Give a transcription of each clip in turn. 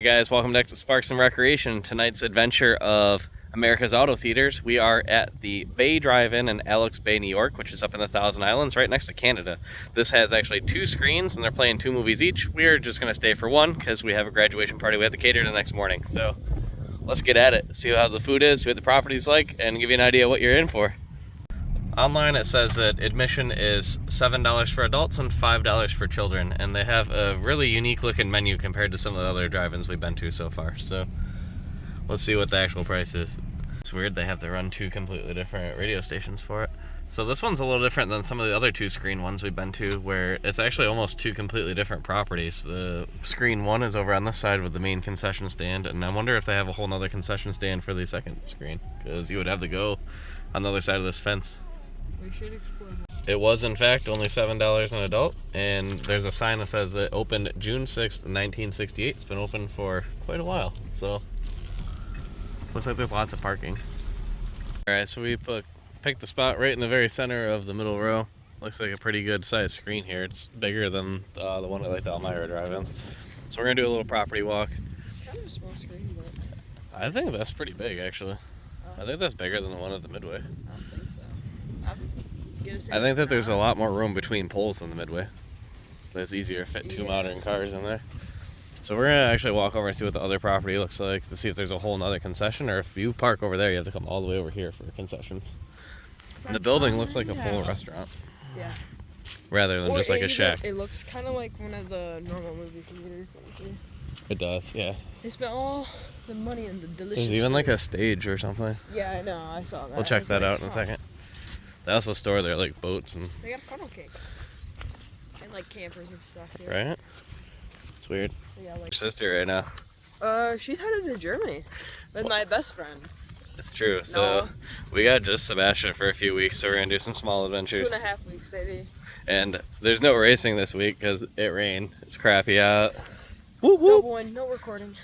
Hey guys, welcome back to Sparks and Recreation. Tonight's adventure of America's Auto Theaters. We are at the Bay Drive-In in Alexandria Bay, New York, which is up in the Thousand Islands, right next to Canada. This has actually 2 screens, and they're playing 2 movies each. We're just going to stay for one because we have a graduation party we have to cater the next morning. So let's get at it, see how the food is, see what the property's like, and give you an idea what you're in for. Online it says that admission is $7 for adults and $5 for children, and they have a really unique looking menu compared to some of the other drive-ins we've been to so far. So let's see what the actual price is. It's weird they have to run 2 completely different radio stations for it. So this one's a little different than some of the other 2 screen ones we've been to, where it's actually almost 2 completely different properties. The screen 1 is over on this side with the main concession stand, and I wonder if they have a whole nother concession stand for the second screen, because you would have to go on the other side of this fence. We should explore that. It was, in fact, only $7 an adult, and there's a sign that says it opened June 6th, 1968. It's been open for quite a while, so looks like there's lots of parking. Alright, so we picked the spot right in the very center of the middle row. Looks like a pretty good sized screen here. It's bigger than the one at like the Elmira drive-ins. So we're going to do a little property walk. Kind of a small screen, but I think that's pretty big, actually. I think that's bigger than the one at the Midway. I don't think so. I think that there's a lot more room between poles than the Midway. But it's easier to fit 2 modern cars in there. So we're going to actually walk over and see what the other property looks like to see if there's a whole nother concession, or if you park over there, you have to come all the way over here for concessions. And the building looks like a full restaurant. Yeah. Rather than just like a shack. It looks kind of like one of the normal movie theaters. It does, yeah. They spent all the money on the delicious There's even food. like a stage or something. Yeah, I know. I saw that. We'll check that out in a second. They also store their like boats and. They got a funnel cake. And like campers and stuff. Yeah. Right? It's weird. Yeah, like. Your sister right now. She's headed to Germany with my best friend. It's true. So we got just Sebastian for a few weeks, so we're gonna do some small adventures. 2.5 weeks, baby. And there's no racing this week because it rained. It's crappy out. Woo woo. Double one, no recording.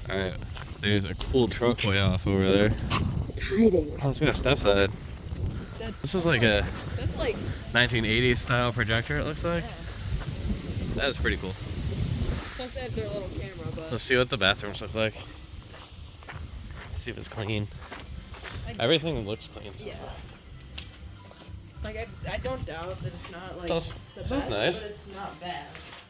All right. There's a cool truck way off over there. It's hiding. Oh, it's got a step side. This is like a That's like 1980s style projector, it looks like. Yeah. That's pretty cool. Plus they have their little camera, but Let's see what the bathrooms look like. See if it's clean. Everything looks clean so far. Like I don't doubt that it's not like This the is best, nice. but it's not bad.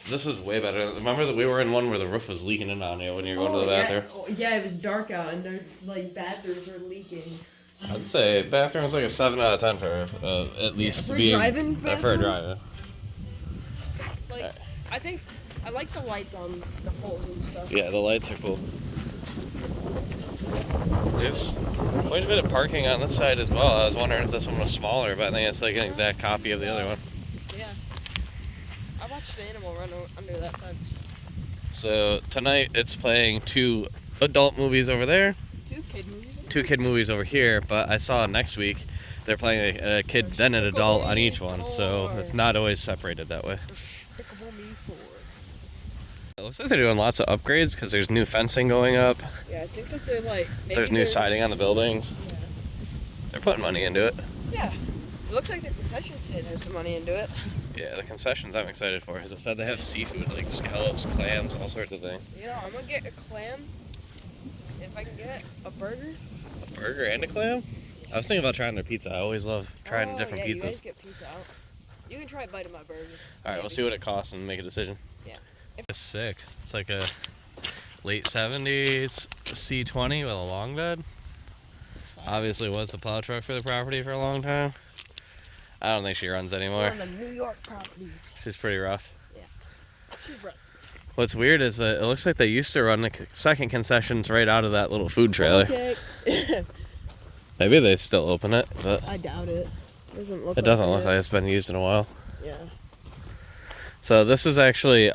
This is way better. Remember that we were in one where the roof was leaking in on you when you were going to the bathroom? Yeah. Oh, yeah, it was dark out and their like bathrooms were leaking. I'd say bathroom's like a 7 out of 10 for at least For to be driving for a bathroom? drive. Like I think I like the lights on the poles and stuff. Yeah, the lights are cool. There's quite a bit of parking on this side as well. I was wondering if this one was smaller, but I think it's like an exact copy of the other one. Yeah. I watched an animal run under that fence. So tonight it's playing 2 adult movies over there, 2 kid movies. 2 kid movies over here, but I saw next week they're playing a kid then an adult on each one, so it's not always separated that way. Despicable Me 4. It looks like they're doing lots of upgrades because there's new fencing going up. Yeah, I think that they're like. There's new siding on the buildings. Yeah. They're putting money into it. Yeah. It looks like the concession stand has some money into it. Yeah, the concessions I'm excited for. As I said, they have seafood like scallops, clams, all sorts of things. You know, I'm gonna get a clam. If I can get a burger. A burger and a clam? I was thinking about trying their pizza. I always love trying different pizzas. You guys get pizza out. You can try a bite of my burger. Alright, we'll see what it costs and make a decision. Yeah. It's sick. It's like a late 70s C20 with a long bed. Obviously was the plow truck for the property for a long time. I don't think she runs anymore. One of the New York properties. She's pretty rough. Yeah. She's rusty. What's weird is that it looks like they used to run the second concessions right out of that little food trailer. Okay. Maybe they still open it, but I doubt it. it doesn't look like it's been used in a while. Yeah. So this is actually,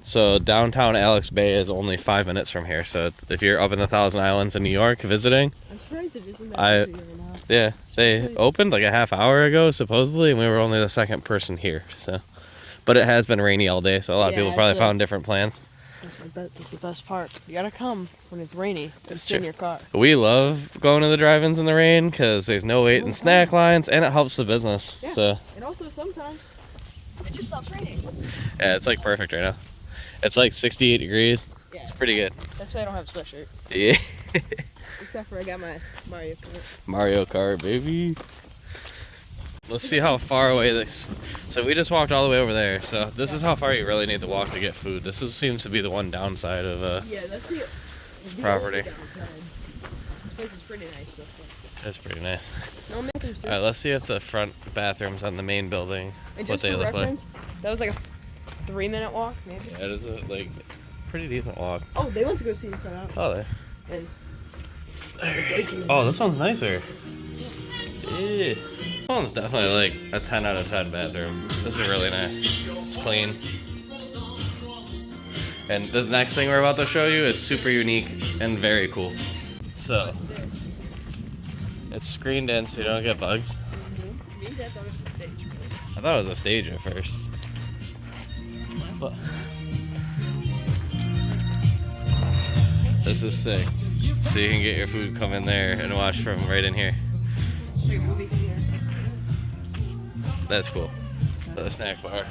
so downtown Alex Bay is only 5 minutes from here. So if you're up in the Thousand Islands in New York visiting, I'm surprised it isn't that busy right now. yeah, they opened like a half hour ago supposedly, and we were only the second person here. So, but it has been rainy all day, so a lot of people probably found different plans. That's the best part. You gotta come when it's rainy. Just sit in your car. We love going to the drive-ins in the rain because there's no wait and snack lines, and it helps the business. Yeah. So. And also sometimes it just stops raining. Yeah, it's like perfect right now. It's like 68 degrees. Yeah. Yeah. It's pretty good. That's why I don't have a sweatshirt. Yeah. Except for I got my Mario Kart. Mario Kart, baby. Let's see how far away this. So we just walked all the way over there. So this is how far you really need to walk to get food. This seems to be the one downside of Yeah, that's the property. This place is pretty nice so far. That's pretty nice. Snowmakers too. All right, let's see if the front bathrooms on the main building, And what just they for look reference, that was like a 3-minute walk, maybe. like. Yeah, it is a like pretty decent walk. Oh, they went to go see Inside Out. Oh, there. And Oh, this one's nicer. Yeah. This one's definitely like a 10 out of 10 bathroom. This is really nice. It's clean. And the next thing we're about to show you is super unique and very cool. So, it's screened in so you don't get bugs. me and Dad thought it was a stage. I thought it was a stage at first. But this is sick. So you can get your food, come in there and watch from right in here. It's like a movie theater. That's cool. The snack bar.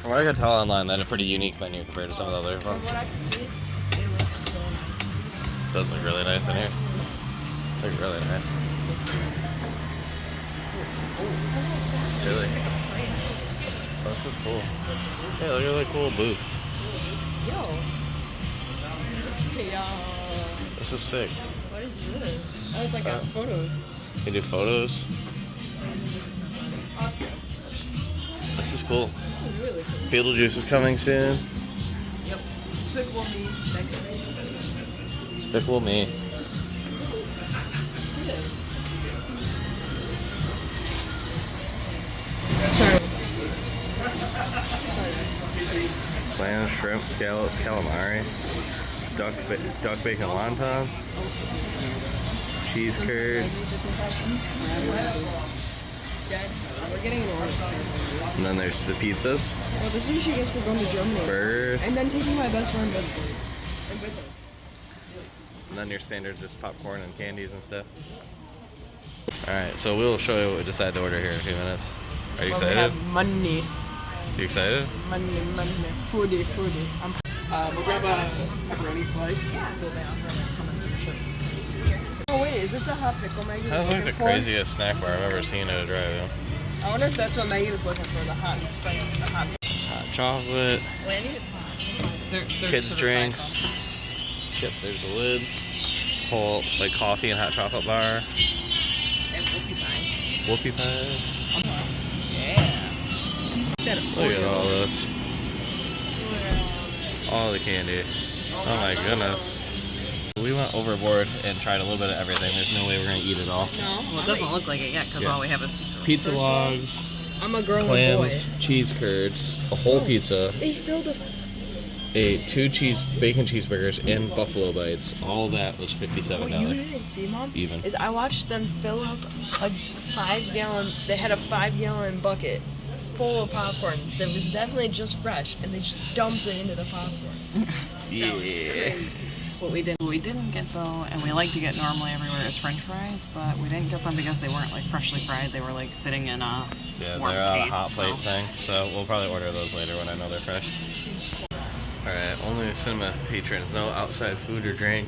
From what I could tell online, that's a pretty unique menu compared to some of the other From ones. what I can see, it looks so Does look really nice in here. Look really nice. Chilly. Oh, this is cool. Hey, look at the cool booths. Yo. Yo. This is sick. What is this? Oh, it's like a photo. You can do photos. This is cool. This is really cool. Beetlejuice is coming soon. Yep. Despicable Me. Next. Despicable Me. Sorry. Clam, shrimp, scallops, calamari, duck bacon wonton, cheese curds, Dad, we're getting an order. and then there's the pizzas, Well, this is what she gets for going to Germany. burgers, And then taking my best friend with and then your standard just popcorn and candies and stuff. Alright, so we'll show you what we decide to order here in a few minutes. Are you excited? Money. You excited? Money. Foodie. We'll grab a pepperoni slice. Oh wait, is this the hot pickle Maggie? Sounds like the craziest snack bar I've ever seen at a drive-in. I wonder if that's what Maggie was looking for, the hot spice, the hot. Hot chocolate, Well, I need it. kids drinks. Yep, there's the lids. Whole like coffee and hot chocolate bar. And Whoopie pie. Yeah. Look at all this. All the candy. Oh my goodness. We went overboard and tried a little bit of everything. There's no way we're gonna eat it all. No. Well, it doesn't look like it yet because Yeah. all we have is pizza. Pizza logs, I'm a girl and clams, boy. cheese curds, a whole pizza, They filled a. two bacon cheeseburgers, and buffalo bites. All that was What $57 you didn't see, Mom? even. Is I watched them fill up a 5-gallon. They had a 5-gallon bucket full of popcorn that was definitely just fresh, and they just dumped it into the popcorn. That was crazy. What we didn't get though, and we like to get normally everywhere, is French fries, but we didn't get them because they weren't like freshly fried. They were like sitting in a Yeah, warm they're on a case, hot plate so- thing, so we'll probably order those later when I know they're fresh. Alright, only cinema patrons, no outside food or drink.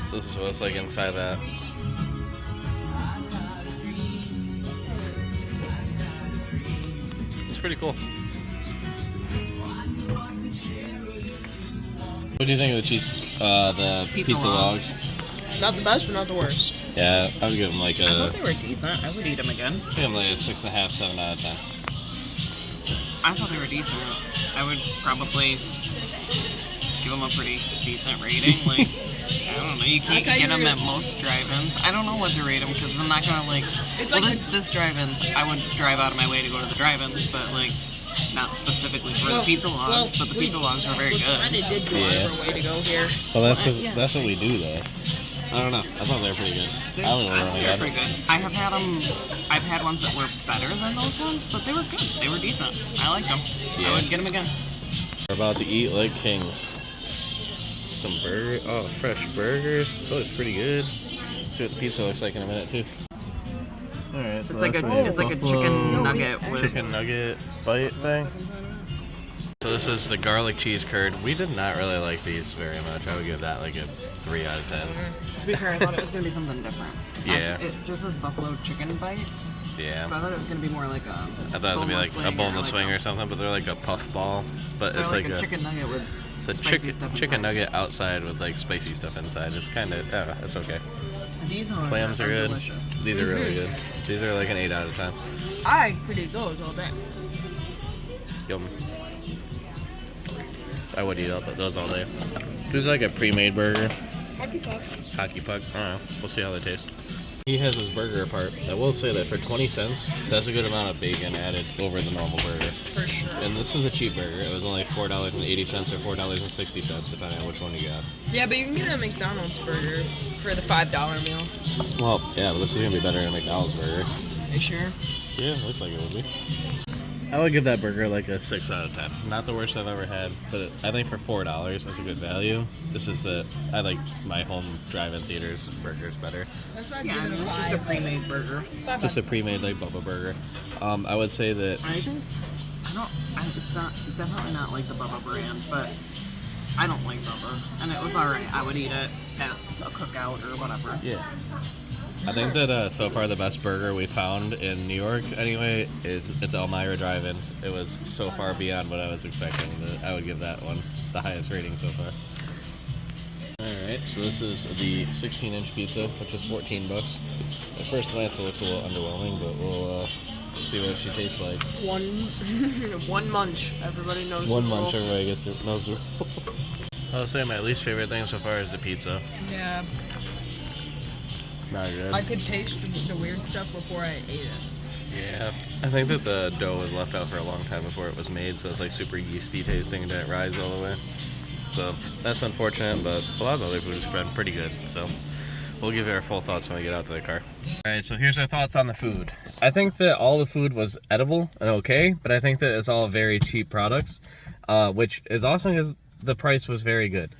So this is what it's like inside that. It's pretty cool. What do you think of the Pizza pizza logs? Not the best, but not the worst. Yeah, I would give them like I a, thought they were decent. I would eat them again. give them like a 6.5, 7 out of 10. I thought they were decent. I would probably give them a pretty decent rating. Like, I don't know, you can't thought you get were them at gonna- most drive-ins. I don't know what to rate them because I'm not gonna like. It's Well, like this drive-ins, I would drive out of my way to go to the drive-ins, but like, not specifically for the pizza logs. But the pizza logs were very We good. kind of did go out of our way to go here. Well, yeah. that's what we do though. I don't know. I thought they were pretty good. I would order them They're again. pretty good. I have had them. I've had ones that were better than those ones, but they were good. They were decent. I liked them. Yeah. I would get them again. We're about to eat like kings. Some fresh burgers. Oh, it's pretty good. Let's see what the pizza looks like in a minute too. All right, It's like a chicken nugget with chicken nugget bite thing. So this is the garlic cheese curd. We did not really like these very much. I would give that like a 3 out of 10. To be fair, I thought it was gonna be something different. Yeah. It just says buffalo chicken bites. Yeah. So I thought it was gonna be more like a. I thought it was gonna be like a boneless wing or something, but they're like a puff ball. But it's like a chicken nugget with. It's a spicy stuff chicken inside. nugget outside with like spicy stuff inside. It's kind of, it's okay. These Clams are good. delicious. These are really good. These are like an 8 out of 10. I could eat those all day. Yum. I would eat those all day. This is like a pre-made burger. Hockey puck. Hockey puck. I don't know. We'll see how they taste. He has his burger apart. I will say that for 20 cents, that's a good amount of bacon added over the normal burger. For sure. And this is a cheap burger. It was only $4.80 or $4.60, depending on which one you got. Yeah, but you can get a McDonald's burger for the $5 meal. Well, yeah, but this is going to be better than a McDonald's burger. Are you sure? Yeah, looks like it would be. I would give that burger like a 6 out of 10. Not the worst I've ever had, but I think for $4, that's a good value. This is I like my home drive-in theaters burgers better. That's why I Yeah, give it a it's just 5. a pre-made burger. Just a pre-made like Bubba burger. I would say that It's definitely not like the Bubba brand, but I don't like Bubba, and it was alright. I would eat it at a cookout or whatever. yeah. I think that so far the best burger we found in New York, anyway, it's Elmira Drive-In. It was so far beyond what I was expecting that I would give that one the highest rating so far. Alright, so this is the 16-inch pizza, which is $14. At first glance it looks a little underwhelming, but we'll see what she tastes like. One munch. Everybody knows One the munch, rule. everybody knows the rule. I would say my least favorite thing so far is the pizza. Yeah. Not good. I could taste the weird stuff before I ate it. Yeah, I think that the dough was left out for a long time before it was made, so it's like super yeasty tasting and didn't rise all the way. So that's unfortunate, but a lot of the other food has been pretty good. So we'll give you our full thoughts when we get out to the car. All right, so here's our thoughts on the food. I think that all the food was edible and okay, but I think that it's all very cheap products, which is awesome because the price was very good.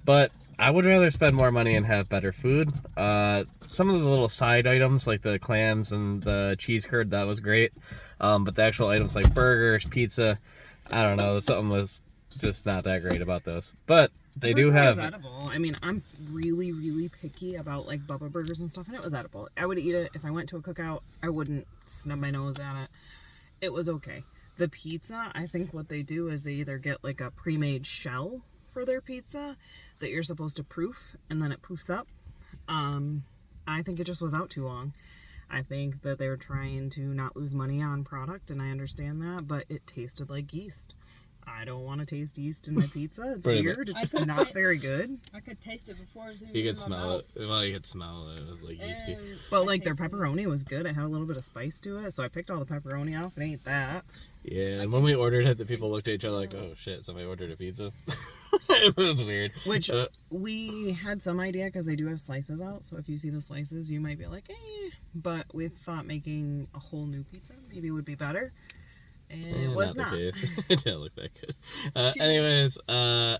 But I would rather spend more money and have better food. Some of the little side items like the clams and the cheese curd, that was great. But the actual items like burgers, pizza, I don't know, something was just not that great about those. But they do have... It was edible. I mean, I'm really, really picky about like Bubba burgers and stuff, and it was edible. I would eat it if I went to a cookout. I wouldn't snub my nose at it. It was okay. The pizza, I think what they do is they either get like a pre-made shell for their pizza that you're supposed to proof, and then it poofs up. I think it just was out too long. I think that they were trying to not lose money on product, and I understand that, but it tasted like yeast. I don't want to taste yeast in my pizza. It's Pretty weird. It's not very good. I could taste it before it was even You in could my smell mouth. it. Well, you could smell it. It was like yeasty. And But I like their tasted it. pepperoni was good. It had a little bit of spice to it, so I picked all the pepperoni off and ate that. Yeah, and when we ordered it, the people looked at each other like, oh shit, somebody ordered a pizza. It was weird. Which we had some idea because they do have slices out, so if you see the slices, you might be like, eh. But we thought making a whole new pizza maybe would be better. And it was not. The case. It didn't look that good. Anyways, I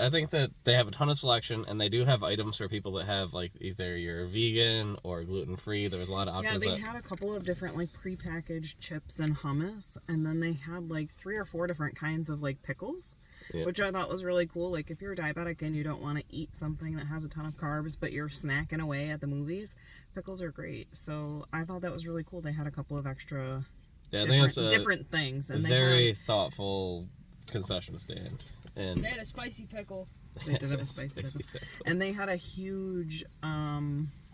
think that they have a ton of selection, and they do have items for people that have like either you're vegan or gluten free. There was a lot of Yeah, options. they had a couple of different like prepackaged chips and hummus, and then they had like 3 or 4 different kinds of like pickles, Yep. which I thought was really cool. Like if you're diabetic and you don't want to eat something that has a ton of carbs, but you're snacking away at the movies, pickles are great. So I thought that was really cool. They had a couple of extra Yeah, I think it's a different things, and very thoughtful concession stand. And They had a spicy pickle. they did have a spicy pickle. And they had a huge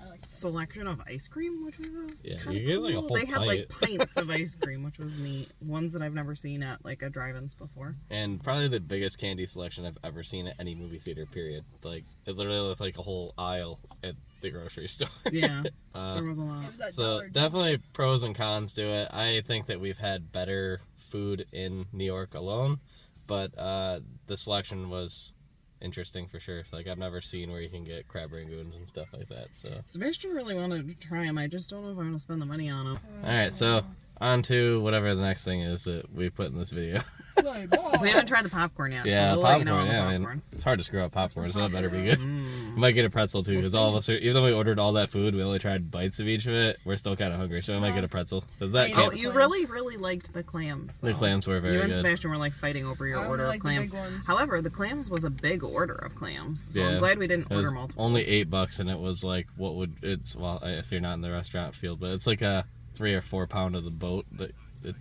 I like selection of ice cream, which was Yeah, kinda you get, like, a cool. whole They had like pint. pints of ice cream, which was neat. Ones that I've never seen at like a drive-ins before. And probably the biggest candy selection I've ever seen at any movie theater, period. Like, it literally looked like a whole aisle at the grocery store. Yeah, there was a lot. It was a So, dollar. definitely pros and cons to it. I think that we've had better food in New York alone, but the selection was interesting for sure. Like, I've never seen where you can get crab rangoons and stuff like that, so. Sebastian really wanted to try them. I just don't know if I'm going to spend the money on them. Alright, so on to whatever the next thing is that we put in this video. We haven't tried the popcorn yet. Yeah, so we'll let you popcorn. know on the Yeah, I popcorn. mean, it's hard to screw up popcorn, so that better be good. We might get a pretzel too, because all of us are. Even though we ordered all that food, we only tried bites of each of it. We're still kind of hungry, so we might get a pretzel. Does that? Oh, you really liked the clams. Though. The clams were very good. You and good. Sebastian were like fighting over your order of clams. However, the clams was a big order of clams, so I'm glad we didn't order multiple. Only $8, and it was like what would it's if you're not in the restaurant field, but it's like a 3 or 4 pound of the boat.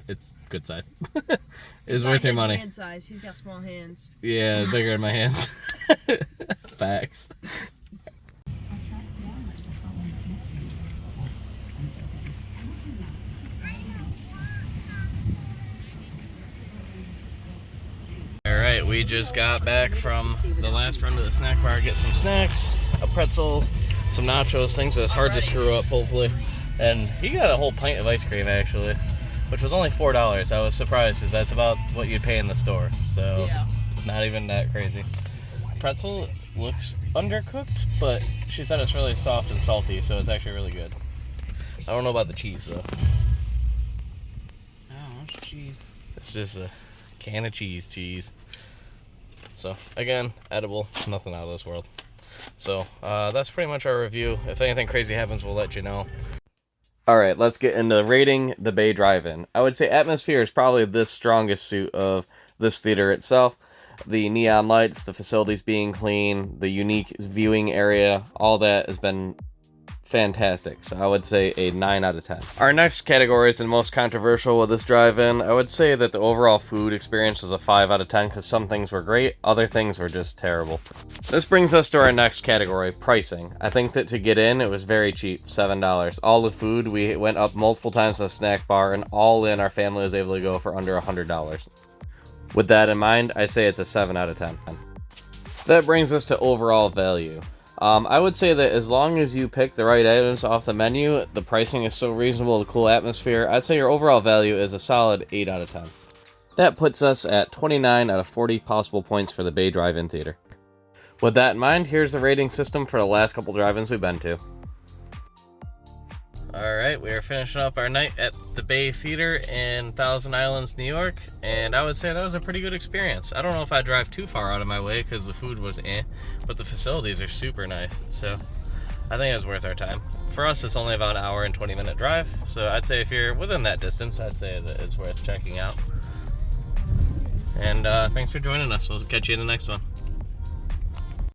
It's good size. It's worth your money. Hand size. He's got small hands. Yeah, bigger in my hands. Facts. Alright, we just got back from the last run to the snack bar, get some snacks, a pretzel, some nachos, things that's hard to screw up, hopefully. And he got a whole pint of ice cream, actually, which was only $4. I was surprised, because that's about what you'd pay in the store. So, not even that crazy. Pretzel looks undercooked, but she said it's really soft and salty, so it's actually really good. I don't know about the cheese, though. Oh, it's cheese. It's just a can of cheese. So, again, edible, nothing out of this world. So, that's pretty much our review. If anything crazy happens, we'll let you know. Alright, let's get into rating the Bay Drive-In. I would say atmosphere is probably the strongest suit of this theater itself. The neon lights, the facilities being clean, the unique viewing area, all that has been fantastic. So I would say a 9 out of 10. Our next category is the most controversial with this drive-in. I would say that the overall food experience was a 5 out of 10 because some things were great, other things were just terrible. This brings us to our next category, pricing. I think that to get in, it was very cheap, $7. All the food, we went up multiple times to the snack bar, and all in, our family was able to go for under $100. With that in mind, I say it's a 7 out of 10. That brings us to overall value. I would say that as long as you pick the right items off the menu, the pricing is so reasonable, the cool atmosphere, I'd say your overall value is a solid 8 out of 10. That puts us at 29 out of 40 possible points for the Bay Drive-In Theater. With that in mind, here's the rating system for the last couple drive-ins we've been to. Alright, we are finishing up our night at the Bay Theater in Thousand Islands, New York, and I would say that was a pretty good experience. I don't know if I'd drive too far out of my way because the food was but the facilities are super nice, so I think it was worth our time. For us, it's only about an hour and 20-minute drive, so I'd say if you're within that distance, I'd say that it's worth checking out. And thanks for joining us. We'll catch you in the next one.